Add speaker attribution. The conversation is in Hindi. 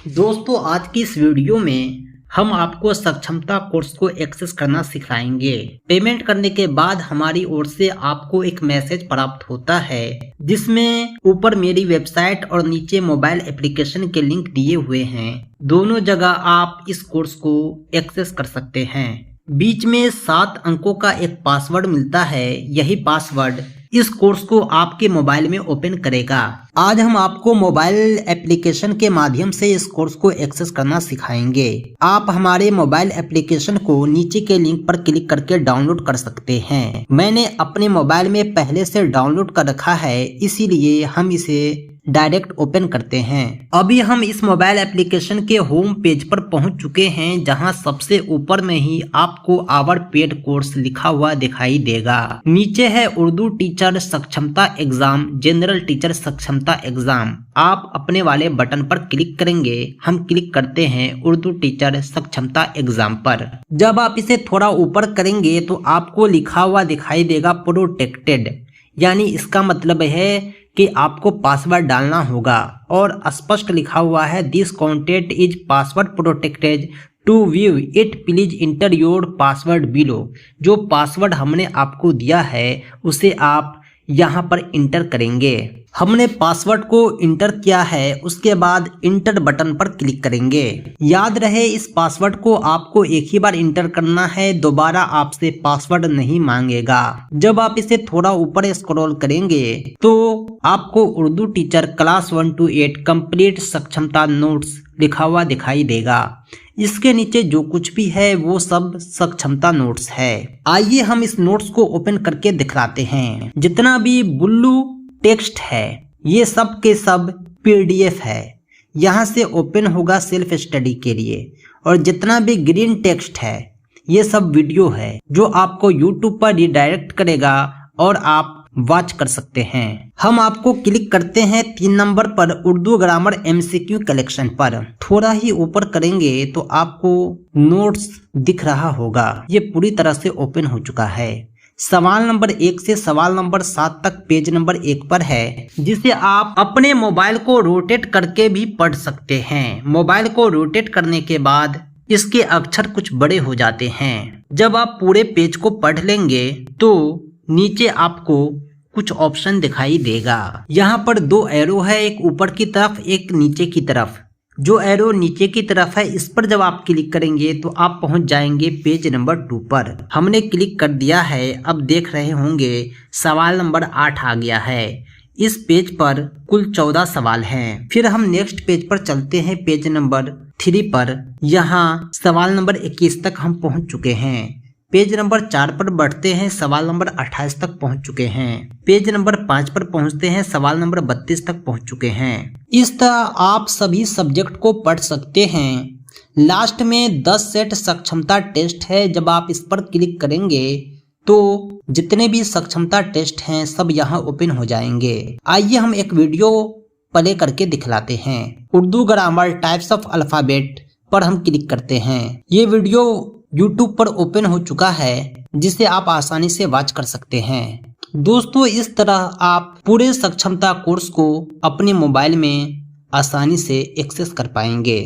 Speaker 1: दोस्तों आज की इस वीडियो में हम आपको सक्षमता कोर्स को एक्सेस करना सिखाएंगे। पेमेंट करने के बाद हमारी ओर से आपको एक मैसेज प्राप्त होता है जिसमें ऊपर मेरी वेबसाइट और नीचे मोबाइल एप्लीकेशन के लिंक दिए हुए हैं। दोनों जगह आप इस कोर्स को एक्सेस कर सकते हैं। बीच में 7 अंकों का एक पासवर्ड मिलता है। यही पासवर्ड इस कोर्स को आपके मोबाइल में ओपन करेगा। आज हम आपको मोबाइल एप्लीकेशन के माध्यम से इस कोर्स को एक्सेस करना सिखाएंगे। आप हमारे मोबाइल एप्लीकेशन को नीचे के लिंक पर क्लिक करके डाउनलोड कर सकते हैं। मैंने अपने मोबाइल में पहले से डाउनलोड कर रखा है, इसीलिए हम इसे डायरेक्ट ओपन करते हैं। अभी हम इस मोबाइल एप्लीकेशन के होम पेज पर पहुंच चुके हैं, जहां सबसे ऊपर में ही आपको आवर पेड कोर्स लिखा हुआ दिखाई देगा। नीचे है उर्दू टीचर सक्षमता एग्जाम, जनरल टीचर सक्षमता एग्जाम। आप अपने वाले बटन पर क्लिक करेंगे। हम क्लिक करते हैं उर्दू टीचर सक्षमता एग्जाम पर। जब आप इसे थोड़ा ऊपर करेंगे तो आपको लिखा हुआ दिखाई देगा प्रोटेक्टेड, यानी इसका मतलब है कि आपको पासवर्ड डालना होगा। और स्पष्ट लिखा हुआ है this content is password protected, to view it please enter your password below. जो पासवर्ड हमने आपको दिया है उसे आप यहाँ पर इंटर करेंगे। हमने पासवर्ड को इंटर किया है, उसके बाद इंटर बटन पर क्लिक करेंगे। याद रहे इस पासवर्ड को आपको एक ही बार इंटर करना है, दोबारा आपसे पासवर्ड नहीं मांगेगा। जब आप इसे थोड़ा ऊपर स्क्रॉल करेंगे तो आपको Urdu teacher class 1 to 8 complete सक्षमता नोट्स लिखा हुआ दिखाई देगा। इसके नीचे जो कुछ भी है वो सब सक्षमता नोट्स है। आइए हम इस नोट्स को ओपन करके दिखलाते हैं। जितना भी ब्लू टेक्स्ट है ये सब के सब पीडीएफ है, यहाँ से ओपन होगा सेल्फ स्टडी के लिए। और जितना भी ग्रीन टेक्स्ट है ये सब वीडियो है जो आपको यूट्यूब पर रिडायरेक्ट करेगा और आप वॉच कर सकते हैं। हम आपको क्लिक करते हैं 3 नंबर पर उर्दू ग्रामर एमसीक्यू कलेक्शन पर। थोड़ा ही ऊपर करेंगे तो आपको नोट्स दिख रहा होगा। ये पूरी तरह से ओपन हो चुका है। सवाल नंबर 1 से सवाल नंबर 7 तक पेज नंबर 1 पर है, जिसे आप अपने मोबाइल को रोटेट करके भी पढ़ सकते हैं। मोबाइल को रोटेट करने के बाद इसके अक्षर कुछ बड़े हो जाते हैं। जब आप पूरे पेज को पढ़ लेंगे तो नीचे आपको कुछ ऑप्शन दिखाई देगा। यहाँ पर 2 एरो है, एक ऊपर की तरफ एक नीचे की तरफ। जो एरो नीचे की तरफ है इस पर जब आप क्लिक करेंगे तो आप पहुंच जाएंगे पेज नंबर 2 पर। हमने क्लिक कर दिया है। अब देख रहे होंगे सवाल नंबर 8 आ गया है। इस पेज पर कुल 14 सवाल हैं। फिर हम नेक्स्ट पेज पर चलते हैं, पेज नंबर 3 पर। यहाँ सवाल नंबर 21 तक हम पहुंच चुके हैं। पेज नंबर 4 पर बढ़ते हैं, सवाल नंबर 28 तक पहुंच चुके हैं। पेज नंबर 5 पर पहुंचते हैं, सवाल नंबर 32 तक पहुंच चुके हैं। इस तरह आप सभी सब्जेक्ट को पढ़ सकते हैं। लास्ट में 10 सेट सक्षमता टेस्ट है। जब आप इस पर क्लिक करेंगे तो जितने भी सक्षमता टेस्ट हैं सब यहाँ ओपन हो जाएंगे। आइए हम एक वीडियो प्ले करके दिखलाते हैं। Urdu grammar types of alphabet पर हम क्लिक करते हैं। ये वीडियो YouTube पर ओपन हो चुका है, जिसे आप आसानी से वॉच कर सकते हैं। दोस्तों इस तरह आप पूरे सक्षमता कोर्स को अपने मोबाइल में आसानी से एक्सेस कर पाएंगे।